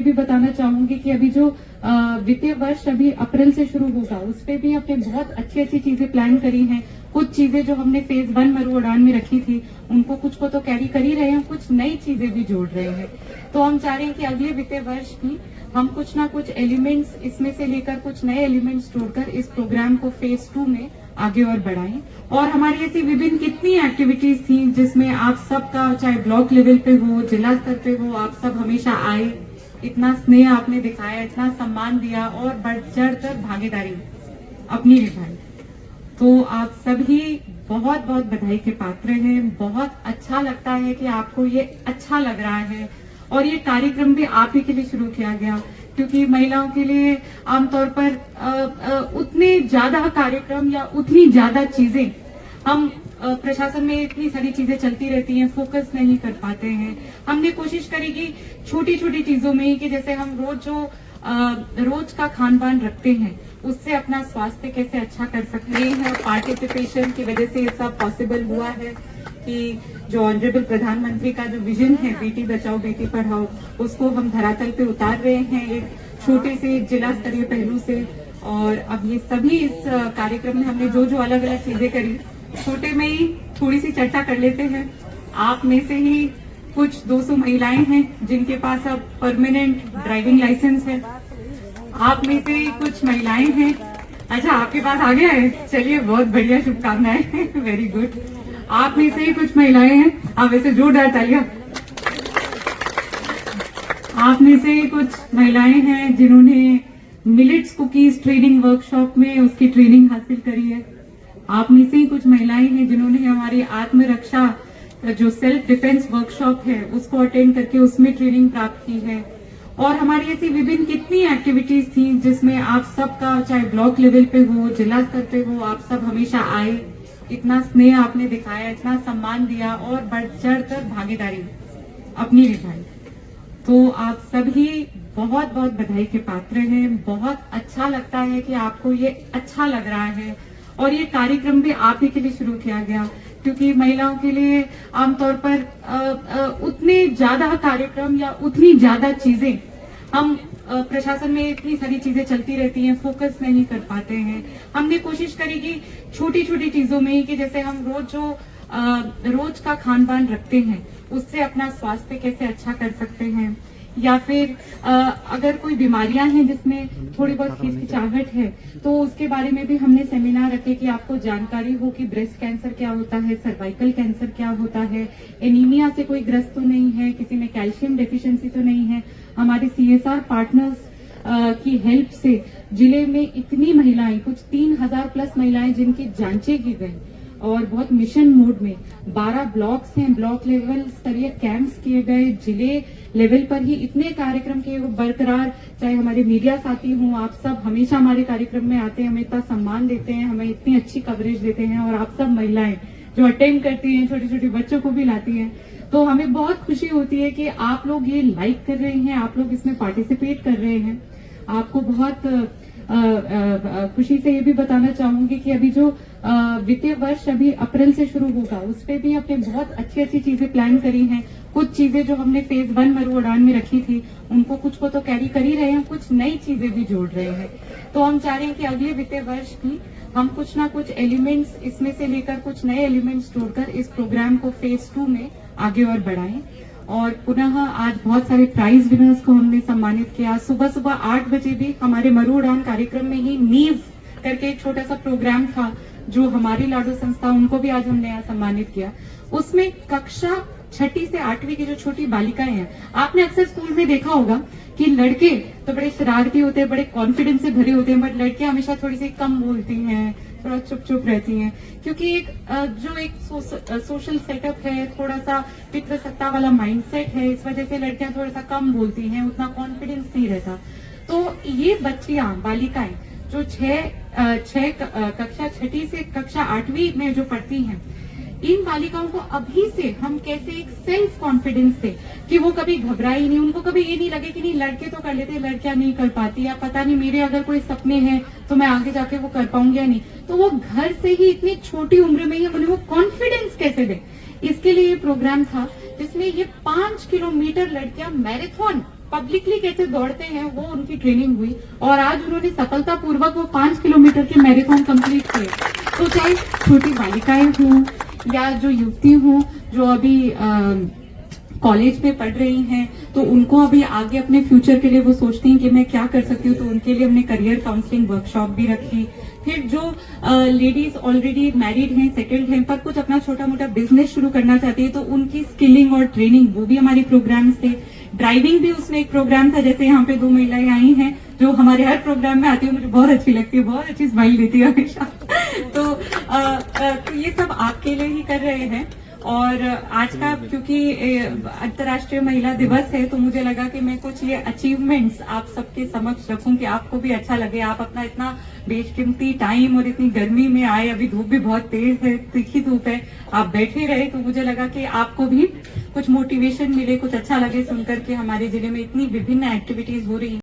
भी बताना चाहूंगी कि अभी जो वित्तीय वर्ष अभी अप्रैल से शुरू होगा उस पे भी हमने बहुत अच्छी अच्छी चीजें प्लान करी हैं। कुछ चीजें जो हमने फेज 1 मरु उड़ान में रखी थी उनको कुछ को तो कैरी कर ही रहे हैं, कुछ नई चीजें भी जोड़ रहे हैं। तो हम चाह रहे हैं कि अगले वित्तीय वर्ष भी हम कुछ ना कुछ एलिमेंट्स इसमें से लेकर कुछ नए एलिमेंट्स जोड़कर इस प्रोग्राम को फेज 2 में आगे और बढ़ाएं। और हमारी ऐसी विभिन्न कितनी एक्टिविटीज थी जिसमें आप सबका चाहे ब्लॉक लेवल पे हो, जिला स्तर पे हो, आप सब हमेशा आए, इतना स्नेह आपने दिखाया, इतना सम्मान दिया और बढ़ चढ़कर भागीदारी अपनी निभाई। तो आप सभी बहुत बहुत बधाई के पात्र हैं। बहुत अच्छा लगता है कि आपको ये अच्छा लग रहा है और ये कार्यक्रम भी आप ही के लिए शुरू किया गया, क्योंकि महिलाओं के लिए आमतौर पर उतने ज्यादा कार्यक्रम या उतनी ज्यादा चीजें हम प्रशासन में इतनी सारी चीजें चलती रहती हैं, फोकस नहीं कर पाते हैं। हमने कोशिश करी कि छोटी छोटी चीजों में ही, कि जैसे हम रोज का खान पान रखते हैं उससे अपना स्वास्थ्य कैसे अच्छा कर सकते हैं। पार्टिसिपेशन की वजह से ये सब पॉसिबल हुआ है कि जो ऑनरेबल प्रधानमंत्री का जो विजन है बेटी बचाओ बेटी पढ़ाओ, उसको हम धरातल पे उतार रहे हैं एक छोटे से जिला स्तरीय पहलू से। और अब ये सभी इस कार्यक्रम में हमने जो जो अलग अलग चीजें करी, छोटे में ही थोड़ी सी चर्चा कर लेते हैं। आप में से ही कुछ 200 महिलाएं हैं जिनके पास अब परमानेंट ड्राइविंग लाइसेंस है। आप में से ही कुछ महिलाएं हैं, अच्छा आपके पास आ गया है, चलिए बहुत बढ़िया, शुभकामनाएं, वेरी गुड। आप में से ही कुछ महिलाएं हैं, आप वैसे जोरदार तालियां। आप में से ही कुछ महिलाएं हैं जिन्होंने मिलेट्स कुकीज ट्रेनिंग वर्कशॉप में उसकी ट्रेनिंग हासिल करी है। आप में से ही कुछ महिलाएं हैं जिन्होंने हमारी आत्मरक्षा जो सेल्फ डिफेंस वर्कशॉप है उसको अटेंड करके उसमें ट्रेनिंग प्राप्त की है। और हमारी ऐसी विभिन्न कितनी एक्टिविटीज थी जिसमें आप सबका चाहे ब्लॉक लेवल पे हो, जिला स्तर पे हो, आप सब हमेशा आए, इतना स्नेह आपने दिखाया, इतना सम्मान दिया और बढ़ चढ़कर भागीदारी अपनी निभाई। तो आप सभी बहुत बहुत बधाई के पात्र हैं। बहुत अच्छा लगता है कि आपको ये अच्छा लग रहा है और ये कार्यक्रम भी आप ही के लिए शुरू किया गया, क्योंकि महिलाओं के लिए आमतौर पर उतने ज्यादा कार्यक्रम या उतनी ज्यादा चीजें हम प्रशासन में इतनी सारी चीजें चलती रहती हैं, फोकस नहीं कर पाते हैं। हमने कोशिश करी कि छोटी छोटी चीजों में ही, कि जैसे हम रोज का खान पान रखते हैं उससे अपना स्वास्थ्य कैसे अच्छा कर सकते हैं, या फिर अगर कोई बीमारियां हैं जिसमें थोड़ी बहुत हिचकिचाहट है तो उसके बारे में भी हमने सेमिनार रखे कि आपको जानकारी हो कि ब्रेस्ट कैंसर क्या होता है, सर्वाइकल कैंसर क्या होता है, एनीमिया से कोई ग्रस्त तो नहीं है, किसी में कैल्शियम डेफिशिएंसी तो नहीं है। हमारे CSR पार्टनर्स की हेल्प से जिले में इतनी महिलाएं, कुछ 3000 प्लस महिलाएं जिनकी जांचें की गई और बहुत मिशन मोड में 12 ब्लॉक्स हैं, ब्लॉक लेवल स्तरीय कैंप्स किए गए, जिले लेवल पर ही इतने कार्यक्रम के बरकरार, चाहे हमारे मीडिया साथी हों, आप सब हमेशा हमारे कार्यक्रम में आते हैं, हमें इतना सम्मान देते हैं, हमें इतनी अच्छी कवरेज देते हैं। और आप सब महिलाएं जो अटेंड करती हैं, छोटे छोटे बच्चों को भी लाती हैं, तो हमें बहुत खुशी होती है कि आप लोग ये लाइक कर रहे हैं, आप लोग इसमें पार्टिसिपेट कर रहे हैं। आपको बहुत खुशी से ये भी बताना चाहूंगी कि अभी जो वित्तीय वर्ष अभी अप्रैल से शुरू होगा उस पे भी हमने बहुत अच्छी अच्छी चीजें प्लान करी हैं। कुछ चीजें जो हमने फेज 1 मरु उड़ान में रखी थी उनको कुछ को तो कैरी कर ही रहे हैं, कुछ नई चीजें भी जोड़ रहे हैं। तो हम चाह रहे हैं कि अगले वित्तीय वर्ष भी हम कुछ ना कुछ एलिमेंट्स इसमें से लेकर कुछ नए एलिमेंट्स जोड़कर इस प्रोग्राम को फेज 2 में आगे और बढ़ाएं। और पुनः आज बहुत सारे प्राइज विनर्स को हमने सम्मानित किया। सुबह सुबह 8 बजे भी हमारे मरु उड़ान कार्यक्रम में ही नीव करके एक छोटा सा प्रोग्राम था जो हमारी लाडो संस्था, उनको भी आज हमने यहाँ सम्मानित किया। उसमें कक्षा 6ठी से 8वीं की जो छोटी बालिकाएं हैं, आपने अक्सर स्कूल में देखा होगा कि लड़के तो बड़े शरारती होते हैं, बड़े कॉन्फिडेंस से भरे होते हैं, बट लड़कियां हमेशा थोड़ी सी कम बोलती हैं, थोड़ा चुप चुप रहती हैं, क्योंकि एक सोशल सेटअप है, थोड़ा सा पितृसत्ता वाला माइंडसेट है, इस वजह से लड़कियां थोड़ा सा कम बोलती हैं, उतना कॉन्फिडेंस नहीं रहता। तो ये बच्चियां, बालिकाएं जो कक्षा 6ठी से कक्षा 8वीं में जो पढ़ती हैं, इन बालिकाओं को अभी से हम कैसे एक सेल्फ कॉन्फिडेंस दे कि वो कभी घबराई नहीं, उनको कभी ये नहीं लगे कि नहीं लड़के तो कर लेते, लड़कियां नहीं कर पाती, या पता नहीं मेरे अगर कोई सपने हैं तो मैं आगे जाके वो कर पाऊंगी या नहीं। तो वो घर से ही इतनी छोटी उम्र में ही उन्हें वो कॉन्फिडेंस कैसे दे, इसके लिए ये प्रोग्राम था जिसमें ये 5 किलोमीटर लड़कियां मैराथन पब्लिकली कैसे दौड़ते हैं वो उनकी ट्रेनिंग हुई और आज उन्होंने सफलतापूर्वक वो 5 किलोमीटर की मैराथन कंप्लीट किए। तो चाहे छोटी बालिकाएं हों या जो युवती हों जो अभी कॉलेज में पढ़ रही हैं, तो उनको अभी आगे अपने फ्यूचर के लिए वो सोचती हैं कि मैं क्या कर सकती हूँ, तो उनके लिए हमने करियर काउंसलिंग वर्कशॉप भी रखी। फिर जो लेडीज ऑलरेडी मैरिड हैं, सेटल्ड हैं, पर कुछ अपना छोटा मोटा बिजनेस शुरू करना चाहती है, तो उनकी स्किलिंग और ट्रेनिंग वो भी हमारे प्रोग्राम्स थे। ड्राइविंग भी उसमें एक प्रोग्राम था, जैसे यहाँ पे 2 महिलाएं आई हैं जो हमारे हर प्रोग्राम में आती है, मुझे बहुत अच्छी लगती है, बहुत अच्छी स्माइल देती है हमेशा। तो ये सब आपके लिए ही कर रहे हैं। और आज का क्योंकि अंतर्राष्ट्रीय महिला दिवस है, तो मुझे लगा कि मैं कुछ ये अचीवमेंट्स आप सबके समक्ष रखूं कि आपको भी अच्छा लगे। आप अपना इतना बेशकीमती टाइम और इतनी गर्मी में आए, अभी धूप भी बहुत तेज है, तीखी धूप है, आप बैठे रहे, तो मुझे लगा कि आपको भी कुछ मोटिवेशन मिले, कुछ अच्छा लगे सुनकर के हमारे जिले में इतनी विभिन्न एक्टिविटीज हो रही हैं।